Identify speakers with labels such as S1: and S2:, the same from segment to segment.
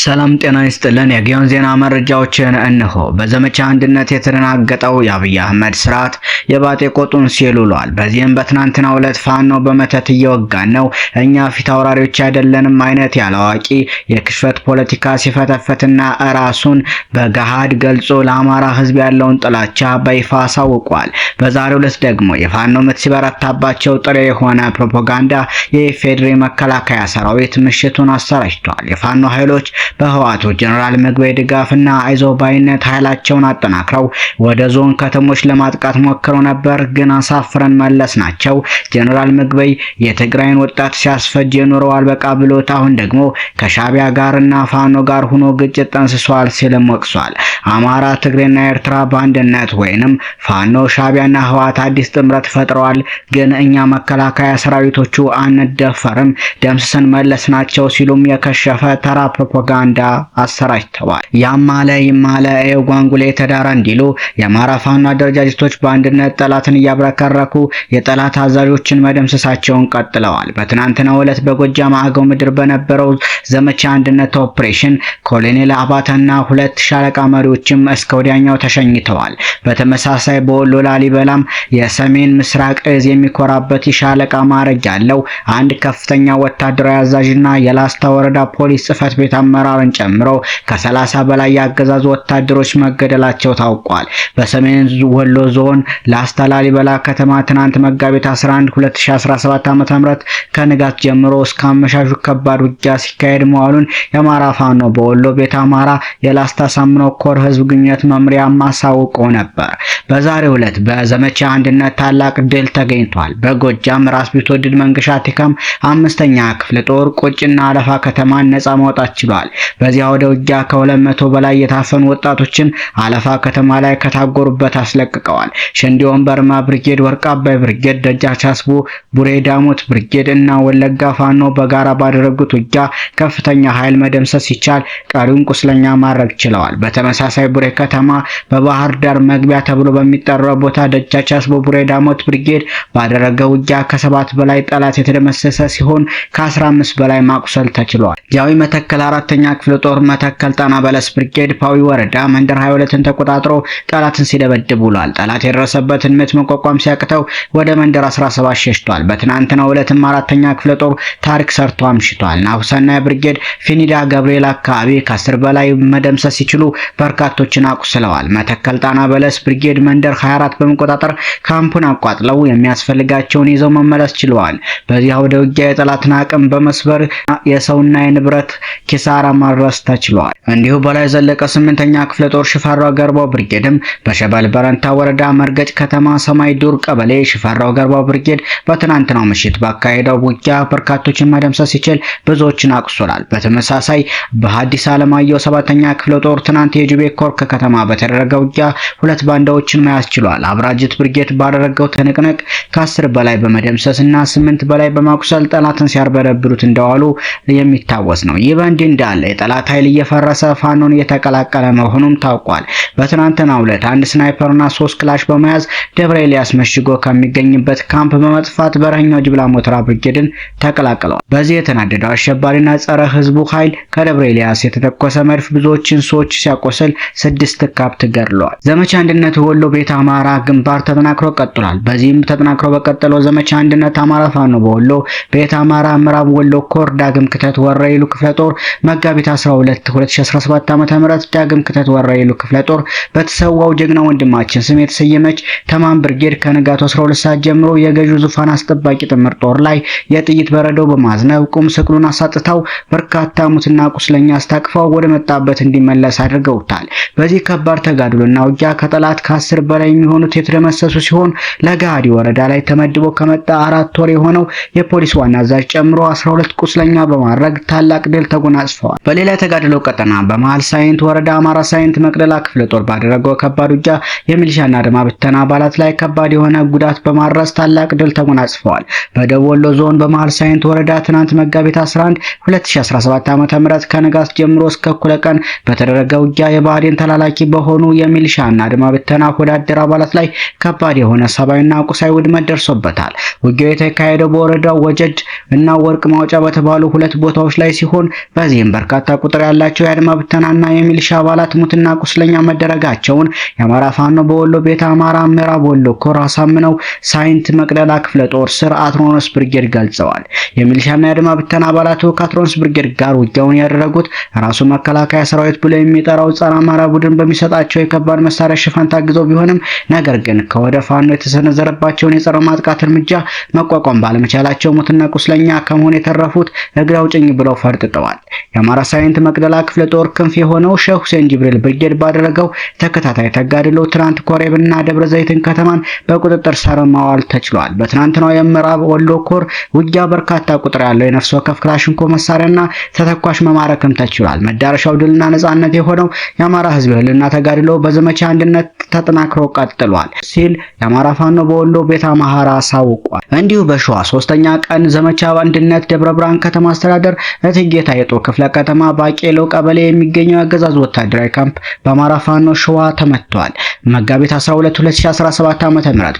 S1: ሰላም ጤና ይስጥልን። የጊዮን ዜና መረጃዎችን እነሆ። በዘመቻ አንድነት የተደናገጠው የአብይ አህመድ ስርዓት የባጤ ቆጡን ሲል ውሏል። በዚህም በትናንትናው ዕለት ፋኖ በመተት እየወጋን ነው፣ እኛ ፊት አውራሪዎች አይደለንም አይነት ያላዋቂ የክሽፈት ፖለቲካ ሲፈተፈትና ራሱን በገሃድ ገልጾ ለአማራ ህዝብ ያለውን ጥላቻ በይፋ አሳውቋል። በዛሬው ዕለት ደግሞ የፋኖ ምት ሲበረታባቸው ጥሬ የሆነ ፕሮፓጋንዳ የኢፌዴሪ መከላከያ ሰራዊት ምሽቱን አሰራጭቷል። የፋኖ ኃይሎች በህዋቱ ጀነራል ምግበይ ድጋፍና አይዞባይነት ኃይላቸውን አጠናክረው ወደ ዞን ከተሞች ለማጥቃት ሞክረው ነበር፣ ግን አሳፍረን መለስናቸው። ጀነራል ምግበይ የትግራይን ወጣት ሲያስፈጅ የኖረው አልበቃ ብሎት አሁን ደግሞ ከሻቢያ ጋርና ፋኖ ጋር ሆኖ ግጭት ጠንስሷል ሲልም ወቅሷል። አማራ፣ ትግሬና ኤርትራ በአንድነት ወይንም ፋኖ፣ ሻቢያና ህዋት አዲስ ጥምረት ፈጥረዋል፣ ግን እኛ መከላከያ ሰራዊቶቹ አንደፈርም፣ ደምስሰን መለስናቸው ሲሉም የከሸፈ ተራ ፕሮፓጋንዳ አሰራጭተዋል። ያማለ ይማለ ጓንጉሌ ተዳራ እንዲሉ የአማራ ፋኖ አደረጃጀቶች በአንድነት ጠላትን እያብረከረኩ የጠላት አዛዦችን መደምሰሳቸውን ቀጥለዋል። በትናንትናው ዕለት በጎጃም አገው ምድር በነበረው ዘመቻ አንድነት ኦፕሬሽን ኮሎኔል አባተና 2 ሻለቃ መሪዎችም እስከ ወዲያኛው ተሸኝተዋል። በተመሳሳይ በወሎ ላሊበላም የሰሜን ምስራቅ እዝ የሚኮራበት የሻለቃ ማዕረግ ያለው አንድ ከፍተኛ ወታደራዊ አዛዥና የላስታ ወረዳ ፖሊስ ጽሕፈት ቤት አመራርን ጨምሮ ከ30 በላይ ያገዛዙ ወታደሮች መገደላቸው ታውቋል። በሰሜን ወሎ ዞን ላስታ ላሊበላ ከተማ ትናንት መጋቢት 11 2017 ዓ.ም ከንጋት ጀምሮ እስከ አመሻሹ ከባድ ውጊያ ሲካሄድ መዋሉን የአማራ ፋኖ በወሎ ቤተ አማራ የላስታ ሳምኖ ኮር ህዝብ ግንኙነት መምሪያ ማሳወቆ ነበር። በዛሬው ዕለት በዘመቻ አንድነት ታላቅ ድል ተገኝቷል። በጎጃም ራስ ቢትወደድ መንገሻ ቲካም 5ኛ ክፍለ ጦር ቁጭና አለፋ ከተማን ነፃ ማውጣት ችሏል። በዚያ ወደ ውጊያ ከ200 በላይ የታፈኑ ወጣቶችን አለፋ ከተማ ላይ ከታጎሩበት አስለቅቀዋል። ሸንዲ ወንበርማ ብርጌድ፣ ወርቅ አባይ ብርጌድ፣ ደጃች አስቡ ቡሬ ዳሞት ብርጌድ እና ወለጋ ፋኖ በጋራ ባደረጉት ውጊያ ከፍተኛ ኃይል መደምሰስ ሲቻል ቀሪውን ቁስለኛ ማድረግ ችለዋል። በተመሳሳይ ቡሬ ከተማ በባህር ዳር መግቢያ ተብሎ በሚጠራው ቦታ ደጃች አስቡ ቡሬ ዳሞት ብርጌድ ባደረገው ውጊያ ከ7 በላይ ጠላት የተደመሰሰ ሲሆን ከ15 በላይ ማቁሰል ተችሏል። ጃዊ መተከል 4ኛ ክፍለ ጦር መተከል ጣና በለስ ብርጌድ ፓዊ ወረዳ መንደር 22ን ተቆጣጥሮ ጠላትን ሲደበድብ ውሏል። ጠላት የደረሰበትን ምት መቋቋም ሲያቅተው ወደ መንደር 17 ሸሽቷል። በትናንትናው ዕለትም 4ኛ ክፍለ ጦር ታሪክ ሰርቶ አምሽቷል። ናሁሰናይ ብርጌድ ፊኒዳ ገብርኤል አካባቢ ከ10 በላይ መደምሰስ ሲችሉ በርካቶችን አቁስለዋል። መተከል ጣና በለስ ብርጌድ መንደር 24 በመቆጣጠር ካምፑን አቋጥለው የሚያስፈልጋቸውን ይዘው መመለስ ችለዋል። በዚያ ወደ ውጊያ የጠላትን አቅም በመስበር የሰውና የንብረት ኪሳራ ማድረስ ተችሏል። እንዲሁ በላይ ዘለቀ 8ኛ ክፍለ ጦር ሽፈራው ገርባው ብርጌድም በሸበል በረንታ ወረዳ መርገጭ ከተማ ሰማይ ዱር ቀበሌ ሽፈራው ገርባው ብርጌድ በትናንትናው ምሽት ባካሄደው ውጊያ በርካቶችን መደምሰስ ሲችል ብዙዎችን አቁስሏል። በተመሳሳይ በሐዲስ ዓለማየሁ 7ኛ ክፍለ ጦር ትናንት የጁቤ ኮርክ ከተማ በተደረገ ውጊያ 2 ባንዳዎችን መያዝ ችሏል። አብራጅት ብርጌድ ባደረገው ትንቅንቅ ከ10 በላይ በመደምሰስና 8 በላይ በማቁሰል ጠላትን ሲያርበረብሩት እንደዋሉ የሚታወስ ነው። ይህ በእንዲህ እንዳለ የጠላት ኃይል እየፈረሰ ፋኖን እየተቀላቀለ መሆኑም ታውቋል። በትናንትናው ዕለት አንድ ስናይፐርና 3 ክላሽ በመያዝ ደብረ ኤልያስ መሽጎ ከሚገኝበት ካምፕ በመጥፋት በረኛው ጅብላ ሞተራ ብርጌድን ተቀላቅለዋል። በዚህ የተናደደው አሸባሪና ጸረ ህዝቡ ኃይል ከደብረ ኤልያስ የተተኮሰ መድፍ ብዙዎችን ሰዎች ሲያቆስል 6 ካፕት ገድለዋል። ዘመቻ አንድነት ወሎ ቤተ አማራ ግንባር ተጠናክሮ ቀጥሏል። በዚህም ተጠናክሮ በቀጠለው ዘመቻ አንድነት አማራ ፋኖ በወሎ ቤተ አማራ ምዕራብ ወሎ ኮር ዳግም ክተት ወረኢሉ ክፍለ ጦር መጋቢት 12 2017 ዓ.ም ዳግም ክተት ወረኢሉ ክፍለ ጦር በተሰዋው ጀግና ወንድማችን ስም የተሰየመች ተማም ብርጌድ ከንጋቱ 12 ሰዓት ጀምሮ የገዢው ዙፋን አስጠባቂ ጥምር ጦር ላይ የጥይት በረዶ በማዝነብ ቁም ስቅሉን አሳጥተው በርካታ ሙትና ቁስለኛ አስታቅፈው ወደ መጣበት እንዲመለስ አድርገውታል። በዚህ ከባድ ተጋድሎና ውጊያ ከጠላት ከ10 በላይ የሚሆኑት የተደመሰሱ ሲሆን ለጋዲ ወረዳ ላይ ተመድቦ ከመጣ 4 ወር የሆነው የፖሊስ ዋና አዛዥ ጨምሮ 12 ቁስለኛ በማድረግ ታላቅ ድል ተጎናጽፈዋል። በሌላ ተጋድሎ ቀጠና በመሃል ሳይንት ወረዳ አማራ ሳይንት መቅደላ ክፍለ ጦር ባደረገው ከባድ ውጊያ የሚሊሻና አድማ ብተና አባላት ላይ ከባድ የሆነ ጉዳት በማድረስ ታላቅ ድል ተጎናጽፈዋል። በደቡብ ወሎ ዞን በመሃል ሳይንት ወረዳ ትናንት መጋቢት 11 2017 ዓ.ም ከንጋት ጀምሮ እስከ እኩለ ቀን በተደረገ ውጊያ የባህዴን ተላላኪ በሆኑ የሚሊሻና አድማ ብተና ወዳደር አባላት ላይ ከባድ የሆነ ሰብአዊና ቁሳዊ ውድመት ደርሶበታል። ውጊያው የተካሄደው በወረዳው ወጀድ እና ወርቅ ማውጫ በተባሉ 2 ቦታዎች ላይ ሲሆን በዚህም በርካታ በርካታ ቁጥር ያላቸው የአድማ ብተናና የሚሊሻ አባላት ሙትና ቁስለኛ መደረጋቸውን የአማራ ፋኖ በወሎ ቤተ አማራ ምዕራብ ወሎ ኮር አሳምነው ሳይንት መቅደላ ክፍለ ጦር ስር አትሮኖስ ብርጌድ ገልጸዋል። የሚሊሻና የአድማ ብተና አባላቱ ከአትሮኖስ ብርጌድ ጋር ውጊያውን ያደረጉት ራሱ መከላከያ ሰራዊት ብሎ የሚጠራው ጸረ አማራ ቡድን በሚሰጣቸው የከባድ መሳሪያ ሽፋን ታግዘው ቢሆንም ነገር ግን ከወደ ፋኖ የተሰነዘረባቸውን የጸረ ማጥቃት እርምጃ መቋቋም ባለመቻላቸው ሙትና ቁስለኛ ከመሆን የተረፉት እግረ አውጭኝ ብለው ፈርጥጠዋል። የአማራ ሳይንት መቅደላ ክፍለ ጦር ክንፍ የሆነው ሼህ ሁሴን ጅብሪል ብርጌድ ባደረገው ተከታታይ ተጋድሎ ትናንት ኮሬብና ደብረ ዘይትን ከተማን በቁጥጥር ስር ማዋል ተችሏል። በትናንትናው የምዕራብ ወሎ ኮር ውጊያ በርካታ ቁጥር ያለው የነፍስ ወከፍ ክላሽንኮቭ መሳሪያና ተተኳሽ መማረክም ተችሏል። መዳረሻው ድልና ነጻነት የሆነው የአማራ ህዝብ ህልና ተጋድሎ በዘመቻ አንድነት ተጠናክሮ ቀጥሏል ሲል የአማራ ፋኖ በወሎ ቤተ አማራ አሳውቋል። እንዲሁ በሸዋ ሶስተኛ ቀን ዘመቻ አንድነት ደብረ ብርሃን ከተማ አስተዳደር እቴጌ ጣይቱ ክፍለ ከተማ ባቄሎ ቀበሌ የሚገኘው የአገዛዙ ወታደራዊ ካምፕ በአማራ ፋኖ ሸዋ ተመቷል። መጋቢት 12 2017 ዓ.ም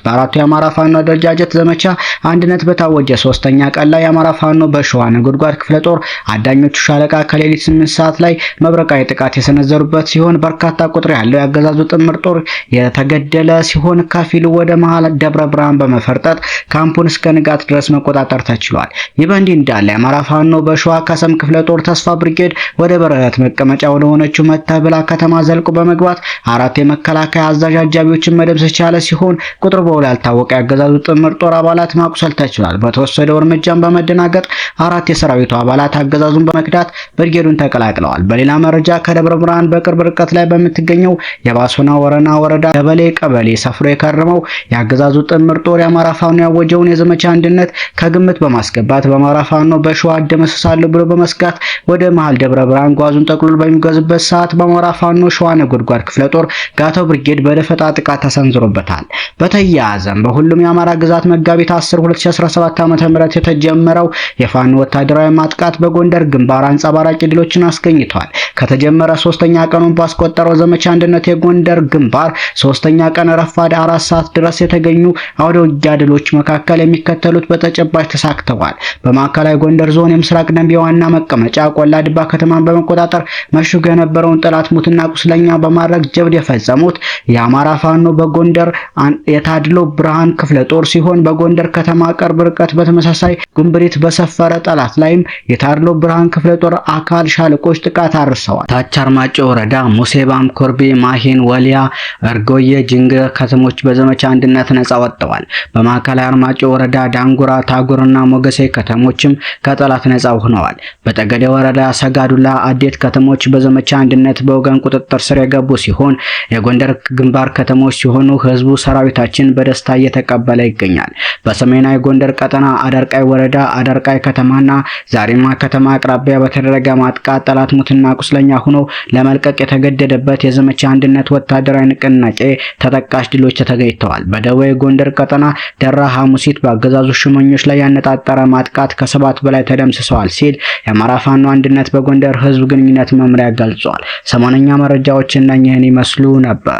S1: በአራቱ የአማራ ፋኖ አደረጃጀት ዘመቻ አንድነት በታወጀ ሶስተኛ ቀን ላይ የአማራ ፋኖ በሸዋ ነጎድጓድ ክፍለ ጦር አዳኞቹ ሻለቃ ከሌሊት 8 ሰዓት ላይ መብረቃዊ ጥቃት የሰነዘሩበት ሲሆን በርካታ ቁጥር ያለው የአገዛዙ ጥምር ጦር የተገደለ ሲሆን ከፊሉ ወደ መሃል ደብረ ብርሃን በመፈርጠጥ ካምፑን እስከ ንጋት ድረስ መቆጣጠር ተችሏል። ይህ በእንዲህ እንዳለ የአማራ ፋኖ በሸዋ ከሰም ክፍለ ጦር ተስፋ ብርጌድ ወደ በረከት መቀመጫ ወደ ሆነችው መተብላ ከተማ ዘልቆ በመግባት አራት የመከላከያ አዛዥ አጃቢዎችን መደምሰስ ቻለ ሲሆን ቁጥሩ በውል ያልታወቀ የአገዛዙ ጥምር ጦር አባላት ማቁሰል ተችሏል። በተወሰደው እርምጃም በመደናገጥ አራት የሰራዊቱ አባላት አገዛዙን በመክዳት ብርጌዱን ተቀላቅለዋል። በሌላ መረጃ ከደብረ ብርሃን በቅርብ ርቀት ላይ በምትገኘው የባሶና ወረና ወረዳ ደበሌ ቀበሌ ሰፍሮ የከረመው የአገዛዙ ጥምር ጦር የአማራ ፋኖ ያወጀውን የዘመቻ አንድነት ከግምት በማስገባት በአማራ ፋኖ በሸዋ ደመሰሳለሁ ብሎ በመስጋት ወደ መሃል ደብረ ብርሃን ጓዙን ጠቅልሎ በሚጓዝበት ሰዓት በአማራ ፋኖ ሸዋ ነጎድጓድ ክፍለ ጦር ጋታው ብርጌድ በደፈጣ ጥቃት ተሰንዝሮበታል። በተያያዘም በሁሉም የአማራ ግዛት መጋቢት 10 2017 ዓ.ም የተጀመረው የፋኖ ወታደራዊ ማጥቃት በጎንደር ግንባር አንጸባራቂ ድሎችን አስገኝቷል። ከተጀመረ ሶስተኛ ቀኑን ባስቆጠረው ዘመቻ አንድነት የጎንደር ግንባር ሶስተኛ ቀን ረፋድ 4 ሰዓት ድረስ የተገኙ አውደ ውጊያ ድሎች መካከል የሚከተሉት በተጨባጭ ተሳክተዋል። በማዕከላዊ ጎንደር ዞን የምስራቅ ደንቢያ ዋና መቀመጫ ቆላ ድባ ከተማን በመቆጣጠር መሽጎ የነበረውን ጠላት ሙትና ቁስለኛ በማድረግ ጀብድ የፈጸሙት የአማራ ፋኖ በጎንደር የታድሎ ብርሃን ክፍለ ጦር ሲሆን በጎንደር ከተማ ቅርብ ርቀት በተመሳሳይ ጉምብሪት በሰፈረ ጠላት ላይም የታድሎ ብርሃን ክፍለ ጦር አካል ሻለቆች ጥቃት አርሰዋል። ታች አርማጮ ወረዳ ሙሴባም፣ ኮርቤ፣ ማሂን፣ ወሊያ፣ እርጎየ፣ ጅንገ ከተሞች በዘመቻ አንድነት ነጻ ወጥተዋል። በማዕከላዊ አርማጮ ወረዳ ዳንጉራ፣ ታጉርና ሞገሴ ከተሞችም ከጠላት ነጻ ሆነዋል። በጠገዴ ወረዳ ሰጋዱላ፣ አዴት ከተሞች በዘመቻ አንድነት በወገን ቁጥጥር ስር የገቡ ሲሆን የጎንደር ግንባር ከተሞች ሲሆኑ ህዝቡ ሰራዊታችን በደስታ እየተቀበለ ይገኛል። በሰሜናዊ ጎንደር ቀጠና አዳርቃይ ወረዳ አዳርቃይ ከተማና ዛሬማ ከተማ አቅራቢያ በተደረገ ማጥቃት ጠላት ሙትና ቁስለኛ ሆኖ ለመልቀቅ የተገደደበት የዘመቻ አንድነት ወታደራዊ ንቅናቄ ተጠቃሽ ድሎች ተገኝተዋል። በደቡብ ጎንደር ቀጠና ደራ ሐሙሲት በአገዛዙ ሽመኞች ላይ ያነጣጠረ ማጥቃት ከ7 በላይ ተደምስሰዋል ሲል የአማራ ፋኖ አንድነት በጎንደር ህዝብ ግንኙነት መምሪያ ገልጿል። ሰሞነኛ መረጃዎች እነኚህን ይመስሉ ነበር።